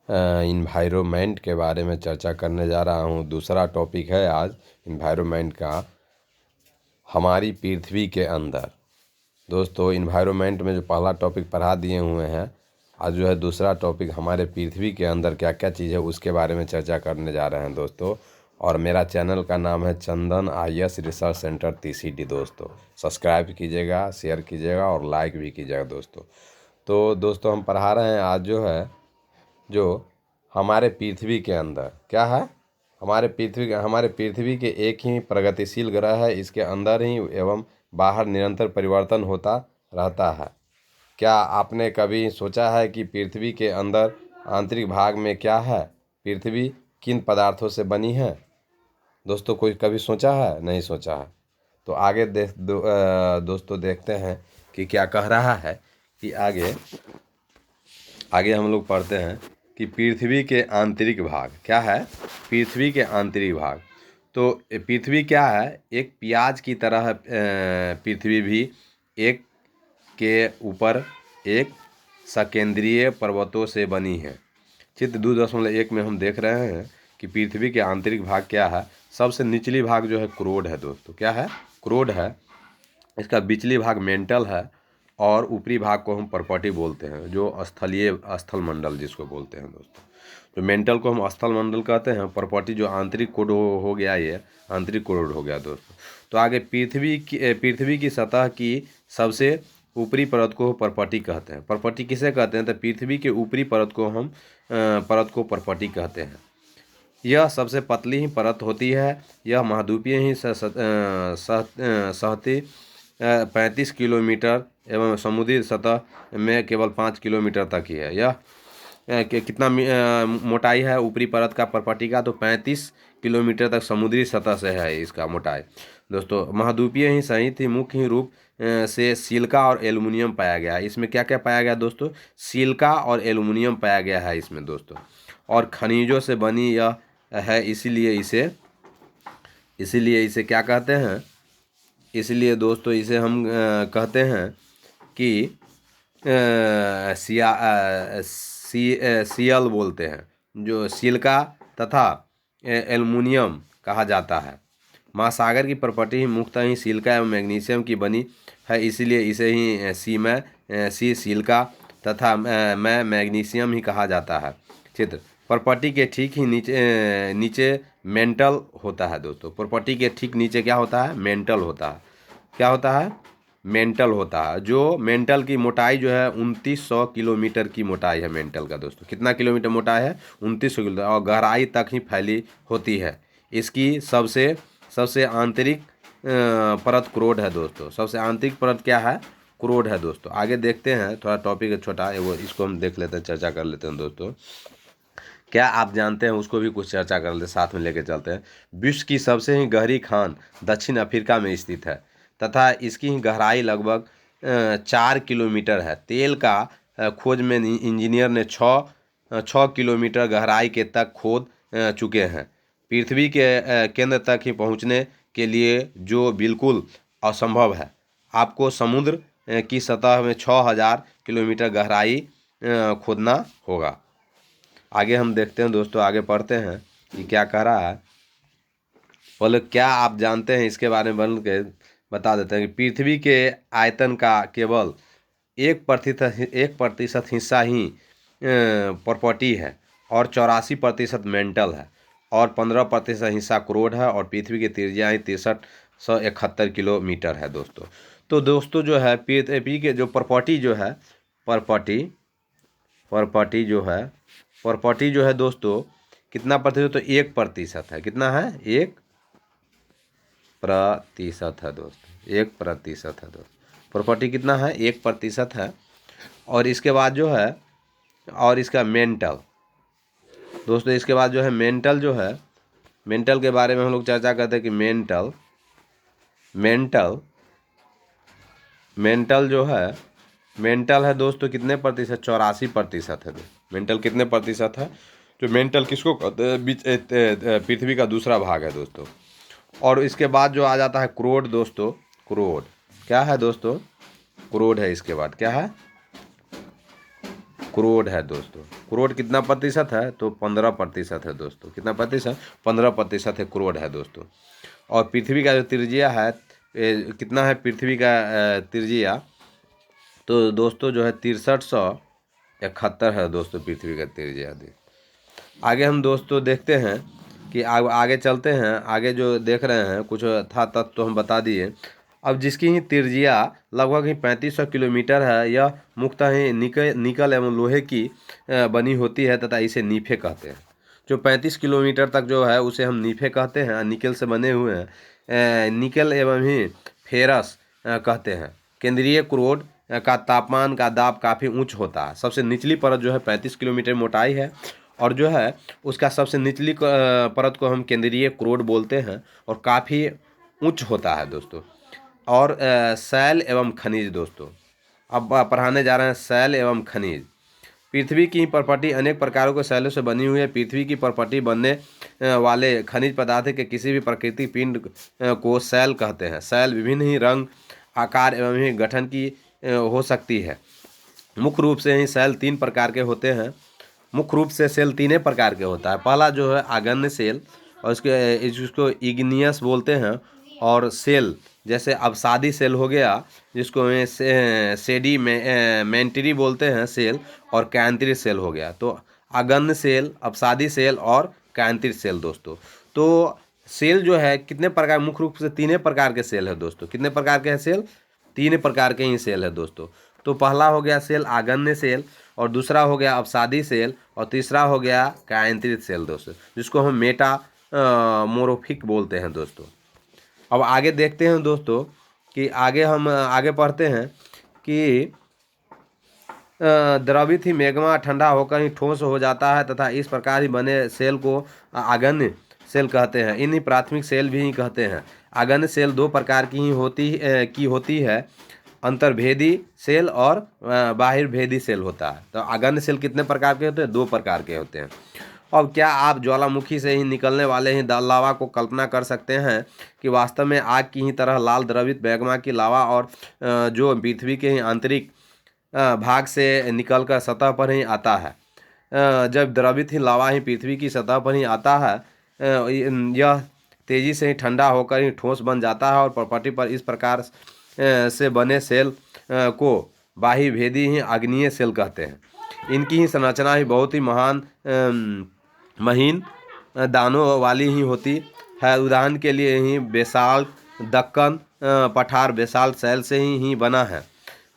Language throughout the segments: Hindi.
इन्वायरमेंट के बारे में चर्चा करने जा रहा हूँ। दूसरा टॉपिक है आज इन्वायरमेंट का, हमारी पृथ्वी के अंदर। दोस्तों, इन्वायरमेंट में जो पहला टॉपिक पढ़ा दिए हुए हैं, आज जो है दूसरा टॉपिक हमारे पृथ्वी के अंदर क्या क्या चीज़ है उसके बारे में चर्चा करने जा रहे हैं दोस्तों। और मेरा चैनल का नाम है चंदन IAS रिसर्च सेंटर TCD। दोस्तों सब्सक्राइब कीजिएगा, शेयर कीजिएगा और लाइक भी कीजिएगा दोस्तों। तो दोस्तों हम पढ़ा रहे हैं आज जो हमारे पृथ्वी के अंदर क्या है। हमारे पृथ्वी के एक ही प्रगतिशील ग्रह है, इसके अंदर ही एवं बाहर निरंतर परिवर्तन होता रहता है। क्या आपने कभी सोचा है कि पृथ्वी के अंदर आंतरिक भाग में क्या है? पृथ्वी किन पदार्थों से बनी है? दोस्तों कोई कभी सोचा है? नहीं सोचा है। तो आगे दोस्तों देखते हैं कि क्या कह रहा है। कि आगे हम लोग पढ़ते हैं कि पृथ्वी के आंतरिक भाग क्या है। पृथ्वी के आंतरिक भाग, तो पृथ्वी क्या है, एक प्याज की तरह है। पृथ्वी भी एक के ऊपर एक सकेंद्रीय पर्वतों से बनी है। चित्र 2.1 में हम देख रहे हैं कि पृथ्वी के आंतरिक भाग क्या है। सबसे निचली भाग जो है क्रोड है दोस्तों। क्या है? क्रोड है। इसका बिचली भाग मेंटल है और ऊपरी भाग को हम परपटी बोलते हैं, जो स्थल मंडल जिसको बोलते हैं दोस्तों। जो मेंटल को हम स्थल मंडल कहते हैं, परपटी जो आंतरिक कोड हो गया, ये आंतरिक कोड हो गया दोस्तों। तो आगे पृथ्वी की सतह की सबसे ऊपरी परत को परपटी कहते हैं। परपटी किसे कहते हैं? तो पृथ्वी के ऊपरी परत को परपटी कहते हैं। यह सबसे पतली ही परत होती है। यह महाद्वीपीय ही सहती 35 किलोमीटर एवं समुद्री सतह में केवल 5 किलोमीटर तक ही है। यह कितना मोटाई है ऊपरी परत का परपटी का? तो 35 किलोमीटर तक समुद्री सतह से है इसका मोटाई दोस्तों। महाद्वीपीय ही सहित ही मुख्य रूप से सिलिका और एल्युमिनियम पाया गया है। इसमें क्या क्या पाया गया दोस्तों? सिलिका और एल्युमिनियम पाया गया है इसमें दोस्तों। और खनिजों से बनी यह है, इसीलिए इसे क्या कहते हैं? इसलिए दोस्तों इसे हम कहते हैं कि सीएल बोलते हैं, जो सिलिका तथा एल्युमिनियम कहा जाता है। महासागर की प्रॉपर्टी ही मुख्यतः ही सिलिका एवं मैग्नीशियम की बनी है, इसीलिए इसे ही सिलिका तथा मैग्नीशियम ही कहा जाता है। चित्र प्रॉपर्टी के ठीक ही नीचे मेंटल होता है दोस्तों। प्रॉपर्टी के ठीक नीचे क्या होता है? मेंटल होता है। क्या होता है? मेंटल होता है। जो मेंटल की मोटाई जो है 2900 किलोमीटर की मोटाई है मेंटल का दोस्तों। कितना किलोमीटर मोटाई है? 2900 किलोमीटर, और गहराई तक ही फैली होती है। इसकी सबसे आंतरिक परत क्रोड है दोस्तों। सबसे आंतरिक परत क्या है? क्रोड है दोस्तों। आगे देखते हैं, थोड़ा टॉपिक है छोटा है वो, इसको हम देख लेते हैं, चर्चा कर लेते हैं दोस्तों। क्या आप जानते हैं? उसको भी कुछ चर्चा कर लेते, साथ में लेके चलते हैं। विश्व की सबसे ही गहरी खान दक्षिण अफ्रीका में स्थित है तथा इसकी ही गहराई लगभग 4 किलोमीटर है। तेल का खोज में इंजीनियर ने 6 किलोमीटर गहराई के तक खोद चुके हैं। पृथ्वी के केंद्र तक ही पहुंचने के लिए जो बिल्कुल असंभव है। आपको समुद्र की सतह में 6000 किलोमीटर गहराई खोदना होगा। आगे हम देखते हैं दोस्तों, आगे पढ़ते हैं कि क्या कह रहा है। बोले क्या आप जानते हैं? इसके बारे में बन के बता देते हैं कि पृथ्वी के आयतन का केवल 1% हिस्सा ही प्रॉपर्टी है और 84% मेंटल है और 15% हिस्सा क्रोड है और पृथ्वी की त्रिज्या 6371 किलोमीटर है दोस्तों। तो दोस्तों जो है पृथ्वी के जो प्रॉपर्टी जो है दोस्तों कितना प्रतिशत? तो 1% है। कितना है? 1% है दोस्तों। 1% है दोस्तों। प्रॉपर्टी कितना है? 1% है। और इसके बाद जो है, और इसका मेंटल दोस्तों, इसके बाद जो है मेंटल मेंटल के बारे में हम लोग चर्चा करते हैं कि मेंटल जो है, मेंटल है दोस्तों कितने प्रतिशत? 84% है। मेंटल कितने प्रतिशत है? जो मेंटल किसको कहते हैं? पृथ्वी का दूसरा भाग है दोस्तों। और इसके बाद जो आ जाता है क्रोड दोस्तों। क्रोड क्या है दोस्तों? क्रोड है। इसके बाद क्या है? क्रोड है दोस्तों। क्रोड कितना प्रतिशत है? तो 15% है दोस्तों। कितना प्रतिशत? 15% है क्रोड है दोस्तों। और पृथ्वी का जो त्रिज्या है कितना है पृथ्वी का त्रिज्या? तो दोस्तों जो है 6371 है दोस्तों पृथ्वी का त्रिज्या। आगे हम दोस्तों देखते हैं कि आगे चलते हैं। आगे जो देख रहे हैं कुछ था तत्व तो हम बता दिए। अब जिसकी ही त्रिज्या लगभग ही 3500 किलोमीटर है, यह मुख्यतः ही निकल एवं लोहे की बनी होती है तथा इसे नीफे कहते हैं। जो 35 किलोमीटर तक जो है उसे हम नीफे कहते हैं, निकल से बने हुए हैं। निकल एवं ही फेरस कहते हैं। केंद्रीय क्रोड का तापमान का दाब काफ़ी उच्च होता है। सबसे निचली परत जो है 35 किलोमीटर मोटाई है और जो है उसका सबसे निचली परत को हम केंद्रीय क्रोड बोलते हैं और काफ़ी उच्च होता है दोस्तों। और शैल एवं खनिज दोस्तों, अब पढ़ाने जा रहे हैं शैल एवं खनिज। पृथ्वी की प्रॉपर्टी अनेक प्रकारों के शैलों से बनी हुई है। पृथ्वी की प्रॉपर्टी बनने वाले खनिज पदार्थ के किसी भी प्राकृतिक पिंड को शैल कहते हैं। शैल विभिन्न ही रंग, आकार एवं ही गठन की हो सकती है। मुख्य रूप से ही शैल 3 प्रकार के होते हैं। मुख्य रूप से सेल 3 प्रकार के होता है। पहला जो है आगन्य सेल और इसको इग्नियस बोलते हैं। और सेल जैसे अवसादी सेल हो गया जिसको सेडिमेंट्री बोलते हैं सेल, और कैंत्री सेल हो गया। तो आगन्य सेल, अवसादी सेल और कैंत्री सेल दोस्तों। तो सेल जो है कितने प्रकार, मुख्य रूप से 3 प्रकार के सेल है दोस्तों। कितने प्रकार के हैं सेल? 3 प्रकार के ही सेल है दोस्तों। तो पहला हो गया सेल आगन्य सेल, और दूसरा हो गया अवसादी सेल, और तीसरा हो गया कैंत्रित सेल दोस्तों, जिसको हम मेटा मोरोफिक बोलते हैं दोस्तों। अब आगे देखते हैं दोस्तों कि हम आगे पढ़ते हैं कि द्रवित ही मैग्मा ठंडा होकर ही ठोस हो जाता है तथा इस प्रकार ही बने सेल को आगन्य सेल कहते हैं। इन्हीं प्राथमिक सेल भी ही कहते हैं। आगन्य सेल 2 प्रकार की होती है, अंतर्भेदी सेल और बाहिर्भेदी सेल होता है। तो आगन्य सेल कितने प्रकार के होते हैं? 2 प्रकार के होते हैं। अब क्या आप ज्वालामुखी से ही निकलने वाले ही लावा को कल्पना कर सकते हैं कि वास्तव में आग की ही तरह लाल द्रवित मैग्मा की लावा और जो पृथ्वी के ही आंतरिक भाग से निकलकर सतह पर ही आता है। जब द्रवित ही लावा ही पृथ्वी की सतह पर ही आता है, यह तेजी से ही ठंडा होकर ही ठोस बन जाता है और प्रॉपर्टी पर इस प्रकार से बने सेल को बाह्यभेदी ही आग्नेय सेल कहते हैं। इनकी ही संरचना ही बहुत ही महीन दानों वाली ही होती है। उदाहरण के लिए ही बेसाल्ट दक्कन पठार बेसाल्ट सेल से ही बना है।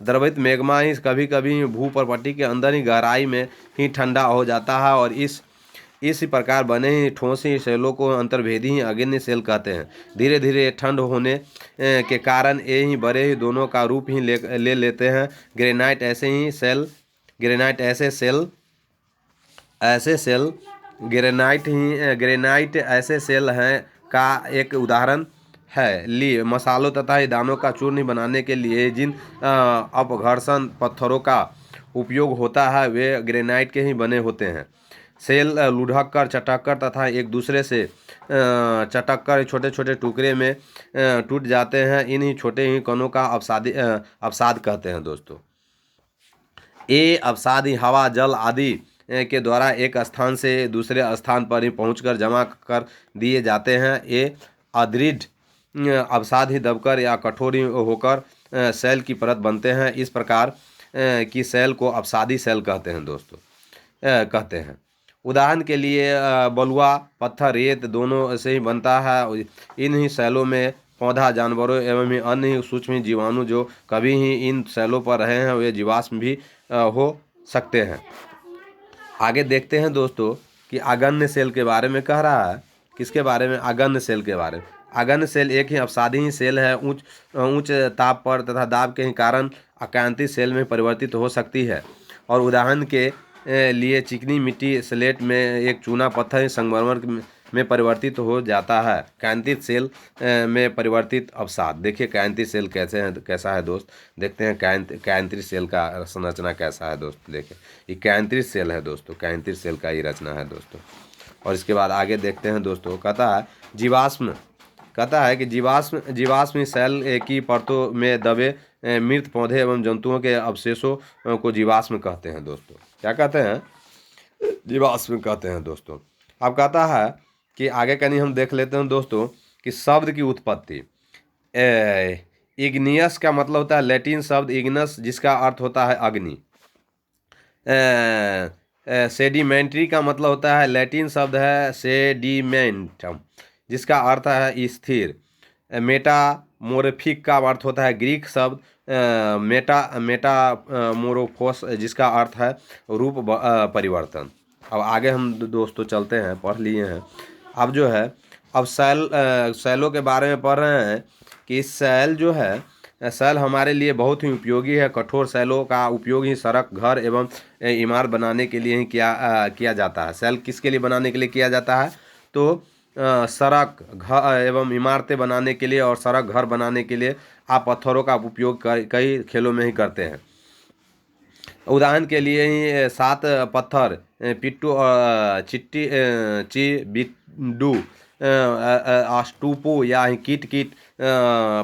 द्रवित मैग्मा ही कभी कभी भू प्रॉपर्टी के अंदर ही गहराई में ही ठंडा हो जाता है और इसी प्रकार बने ही ठोस ही सेलों को अंतर्भेदी ही आग्नेय सेल कहते हैं। धीरे धीरे ठंड होने के कारण ये ही बड़े ही दोनों का रूप ही ले लेते हैं। ग्रेनाइट ऐसे सेल हैं का एक उदाहरण है। मसालों तथा दानों का चूर्ण बनाने के लिए जिन अपघर्षण पत्थरों का उपयोग होता है वे ग्रेनाइट के ही बने होते हैं। सेल लुढ़क कर चटक कर तथा एक दूसरे से चटक कर छोटे छोटे टुकड़े में टूट जाते हैं। इन ही छोटे ही कणों का अवसाद कहते हैं दोस्तों। ये अवसाद ही हवा जल आदि के द्वारा एक स्थान से दूसरे स्थान पर ही पहुंचकर जमा कर दिए जाते हैं। ये अदृढ़ अवसाद ही दबकर या कठोर होकर सेल की परत बनते हैं। इस प्रकार की सेल को अवसादी सेल कहते हैं दोस्तों। कहते हैं उदाहरण के लिए बलुआ पत्थर रेत दोनों से ही बनता है। इन ही सेलों में पौधा जानवरों एवं ही अन्य सूक्ष्म जीवाणु जो कभी ही इन सेलों पर रहे हैं वे जीवाश्म भी हो सकते हैं। आगे देखते हैं दोस्तों कि आगन्य सेल के बारे में कह रहा है। किसके बारे में? आगन्य सेल के बारे में। आगन्य सेल एक ही अवसादी ही सेल है। उच्च ताप पर तथा दाब के ही कारण अकांतित सेल में परिवर्तित हो सकती है। और उदाहरण के लिए चिकनी मिट्टी स्लेट में एक चूना पत्थर संगमरमर में परिवर्तित हो जाता है। कांतित सेल में परिवर्तित अवसाद। देखिए कांतित सेल कैसा है दोस्त, देखते हैं कांतित सेल का संरचना कैसा है दोस्त। देखिए ये कांतित सेल है दोस्तों, कांतित सेल का ही रचना है दोस्तों। और इसके बाद आगे देखते हैं दोस्तों, कहता है कि जीवाश्म सेल की परतों में दबे मृत पौधे एवं जंतुओं के अवशेषों को जीवाश्म कहते हैं दोस्तों। क्या कहते हैं? जीवाश्म कहते हैं दोस्तों। अब कहता है कि आगे कहीं हम देख लेते हैं दोस्तों कि शब्द की उत्पत्ति। इग्नियस का मतलब होता है लैटिन शब्द इग्नस, जिसका अर्थ होता है अग्नि। सेडिमेंट्री का मतलब होता है लैटिन शब्द है सेडिमेंटम, जिसका अर्थ है स्थिर। मेटामोर्फिक का अर्थ होता है ग्रीक शब्द मेटामोरोफोस, जिसका अर्थ है रूप परिवर्तन। अब आगे हम दोस्तों चलते हैं, पढ़ लिए हैं। अब जो है अब सेलों के बारे में पढ़ रहे हैं कि सेल जो है सेल हमारे लिए बहुत ही उपयोगी है। कठोर सेलों का उपयोग ही सड़क, घर एवं इमारत बनाने के लिए ही किया जाता है। सेल किसके लिए बनाने के लिए किया जाता है? तो सड़क, घर एवं इमारतें बनाने के लिए और सड़क, घर बनाने के लिए आप पत्थरों का उपयोग कई खेलों में ही करते हैं। उदाहरण के लिए ही 7 पत्थर पिट्टू, चिट्टी, बिड्डू, अष्टूपू या कीट कीट,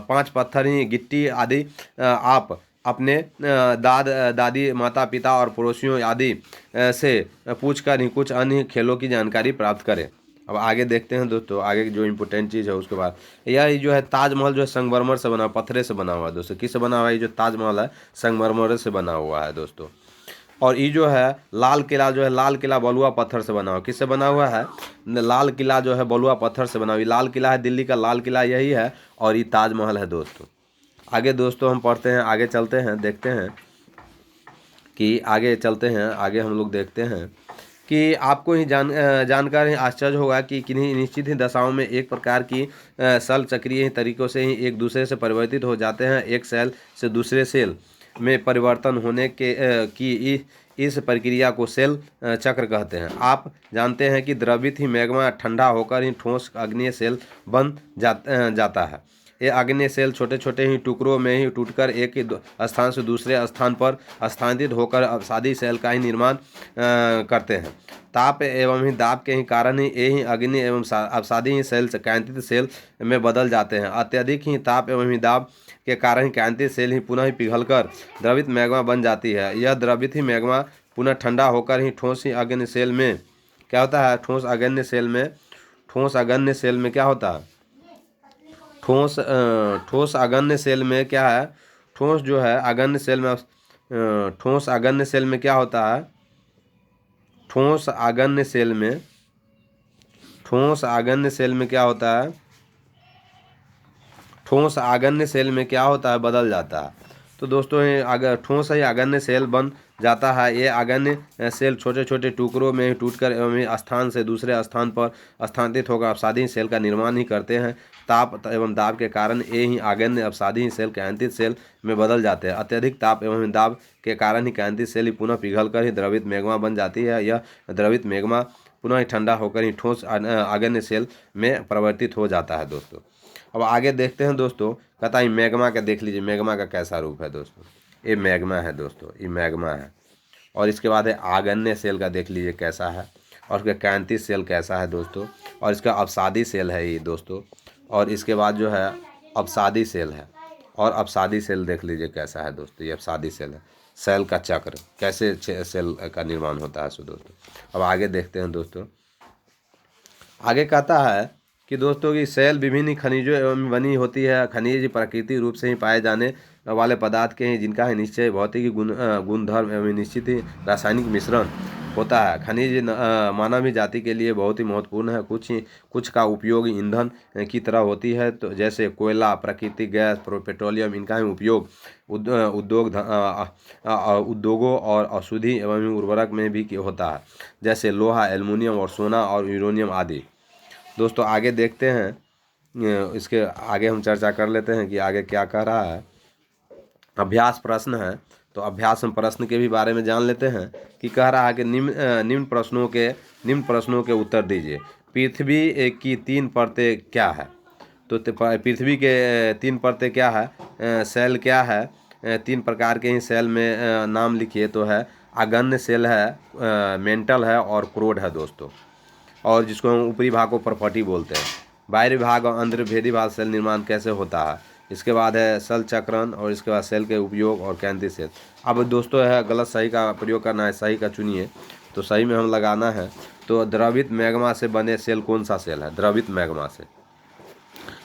5 पत्थर ही गिट्टी आदि आप अपने दादी, माता पिता और पड़ोसियों आदि से पूछकर ही कुछ अन्य खेलों की जानकारी प्राप्त करें। अब आगे देखते हैं दोस्तों, आगे की जो इम्पोर्टेंट चीज़ है उसके बाद यह जो है ताजमहल जो है संगमरमर से बना, पत्थरे से बना हुआ है दोस्तों। किससे बना हुआ है? ये जो ताजमहल है संगमरमर से बना हुआ है दोस्तों। और ये जो है लाल किला जो है, लाल किला बलुआ पत्थर से बना हुआ। किससे बना हुआ है? लाल किला जो है बलुआ पत्थर से बना हुआ। लाल किला है दिल्ली का लाल किला, यही है। और ये ताजमहल है दोस्तों। आगे दोस्तों हम पढ़ते हैं, आगे चलते हैं, देखते हैं कि आगे चलते हैं, आगे हम लोग देखते हैं कि आपको ही जानकर ही आश्चर्य होगा कि किन्हीं निश्चित ही दशाओं में एक प्रकार की सेल चक्रीय तरीकों से ही एक दूसरे से परिवर्तित हो जाते हैं। एक सेल से दूसरे सेल में परिवर्तन होने की इस प्रक्रिया को सेल चक्र कहते हैं। आप जानते हैं कि द्रवित ही मैग्मा ठंडा होकर ही ठोस अग्निय सेल बन जाता है। ये अग्निय सेल छोटे छोटे ही टुकड़ों में ही टूटकर एक ही स्थान से दूसरे स्थान पर स्थानांतरित होकर अवसादी सेल का ही निर्माण करते हैं। ताप एवं ही दाब के ही कारण ही ये ही अग्नि एवं अवसादी ही सेल कांतित सेल में बदल जाते हैं। अत्यधिक ही ताप एवं ही दाब के कारण ही कांतित सेल ही पुनः पिघलकर द्रवित मैग्मा बन जाती है। यह द्रवित ही मैग्मा पुनः ठंडा होकर ही ठोस ही अग्नि सेल में क्या होता है? ठोस अग्नि सेल में क्या होता है? ठोस अगन्य सेल में क्या है? ठोस जो है अगन्य सेल में ठोस अगन्य सेल में क्या होता है? ठोस अगन्य सेल में क्या होता है? ठोस अगन्य सेल में क्या होता है? बदल जाता है। तो दोस्तों ये अगर ठोस है अगन्य सेल बन जाता है। ये अगन्य सेल छोटे छोटे टुकड़ों में टूटकर एवं स्थान से दूसरे स्थान पर स्थानांतरित होकर अवसादी सेल का निर्माण ही करते हैं। ताप एवं दाब के कारण ये ही अगन्य अवसादी सेल कांतित सेल में बदल जाते हैं। अत्यधिक ताप एवं दाब के कारण ही कांतित सेल ही पुनः पिघलकर ही द्रवित मैग्मा बन जाती है। यह द्रवित मैग्मा पुनः ही ठंडा होकर ही ठोस अगन्य सेल में परिवर्तित हो जाता है दोस्तों। अब आगे देखते हैं दोस्तों, कहता है मैग्मा का देख लीजिए, मैग्मा का कैसा रूप है दोस्तों। ये मैग्मा है दोस्तों, ये मैग्मा है। और इसके बाद है आगन्य सेल का देख लीजिए कैसा है, और इसका कांतित सेल कैसा है दोस्तों, और इसका अवसादी सेल है ये दोस्तों। और इसके बाद जो है अवसादी सेल है, और अवसादी सेल देख लीजिए कैसा है दोस्तों। ये अवसादी सेल है। सेल का चक्र कैसे सेल का निर्माण होता है सो दोस्तों। अब आगे देखते हैं दोस्तों, आगे कहता है कि दोस्तों की सेल विभिन्न खनिजों एवं बनी होती है। खनिज प्राकृतिक रूप से ही पाए जाने वाले पदार्थ के हैं, जिनका है निश्चय भौतिक गुणधर्म एवं निश्चित ही रासायनिक मिश्रण होता है। खनिज मानव ही जाति के लिए बहुत ही महत्वपूर्ण है। कुछ का उपयोग ईंधन की तरह होती है, तो जैसे कोयला, प्राकृतिक गैस, पेट्रोलियम, इनका ही उपयोग उद्योगों और औषधि एवं उर्वरक में भी होता है, जैसे लोहा, एल्युमिनियम और सोना और यूरेनियम आदि। दोस्तों आगे देखते हैं, इसके आगे हम चर्चा कर लेते हैं कि आगे क्या कह रहा है। अभ्यास प्रश्न है, तो अभ्यास में प्रश्न के भी बारे में जान लेते हैं कि कह रहा है कि निम्न प्रश्नों के उत्तर दीजिए। पृथ्वी की 3 परतें क्या है? तो पृथ्वी के 3 परतें क्या है? सेल क्या है? 3 प्रकार के ही सेल में नाम लिखिए। तो है अगन्य सेल है, मेंटल है और क्रोड है दोस्तों, और जिसको हम ऊपरी भाग को परफटी बोलते हैं। बाहरी भाग और अंतर्भेदी भाग सेल निर्माण कैसे होता है। इसके बाद है सेल चक्रण, और इसके बाद सेल के उपयोग और कांतित सेल। अब दोस्तों है गलत सही का प्रयोग करना है, सही का चुनिए। तो सही में हम लगाना है। तो द्रवित मैग्मा से बने सेल कौन सा सेल है? द्रवित मैग्मा से,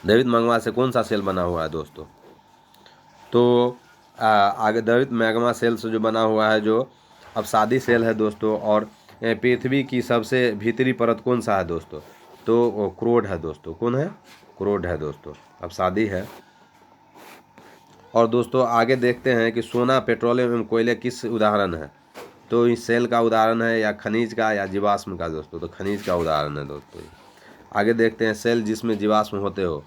द्रवित मैग्मा से कौन सा सेल बना हुआ है दोस्तों? तो आगे द्रवित मैग्मा सेल से जो बना हुआ है जो अपसादी सेल है दोस्तों। और पृथ्वी की सबसे भीतरी परत कौन सा है दोस्तों? तो क्रोड है दोस्तों। कौन है? क्रोड है दोस्तों, अपसादी है। और दोस्तों आगे देखते हैं कि सोना, पेट्रोलियम एवं कोयले किस उदाहरण है? तो इस सेल का उदाहरण है या खनिज का या जीवाश्म का दोस्तों? तो खनिज का उदाहरण है दोस्तों। आगे देखते हैं सेल जिसमें जीवाश्म होते हो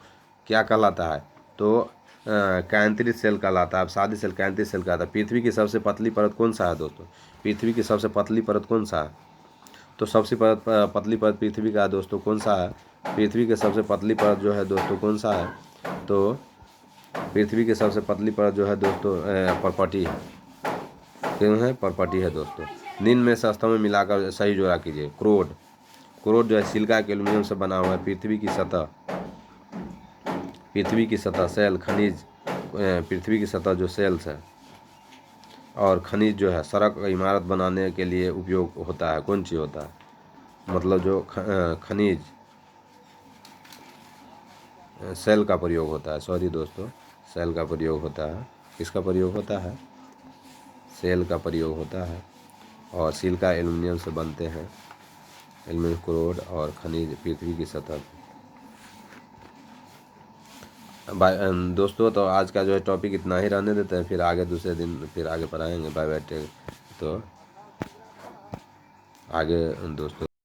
क्या कहलाता है? तो कैंथ्रित सेल कहलाता है। अब सादी सेल कैंथ्रित सेल कहलाता है। पृथ्वी की सबसे पतली परत कौन सा है दोस्तों? पृथ्वी की सबसे पतली परत कौन सा है? तो सबसे पतली परत पृथ्वी का है दोस्तों। कौन सा है? पृथ्वी की सबसे पतली परत जो है दोस्तों कौन सा है? तो पृथ्वी की सबसे पतली परत जो है दोस्तों परपटी है। क्यों है? परपटी है दोस्तों। निम्न में से स्तंभ में मिलाकर सही जोड़ा कीजिए। क्रोड, क्रोड जो है सिलिका के एल्यूमिनियम से बना हुआ है। पृथ्वी की सतह, पृथ्वी की सतह सेल खनिज, पृथ्वी की सतह जो सेल्स है और खनिज जो है सड़क इमारत बनाने के लिए उपयोग होता है। कौन चीज़ होता है? मतलब जो खनिज सेल का प्रयोग होता है। सॉरी दोस्तों, सेल का प्रयोग होता है। किसका प्रयोग होता है? सेल का प्रयोग होता है। और सिलिका एल्यूमिनियम से बनते हैं। एल्यूमिनियम, क्रोड और खनिज पृथ्वी की सतह। दोस्तों तो आज का जो है टॉपिक इतना ही रहने देते हैं, फिर आगे दूसरे दिन फिर आगे पढ़ाएंगे। Bye bye take. तो आगे दोस्तों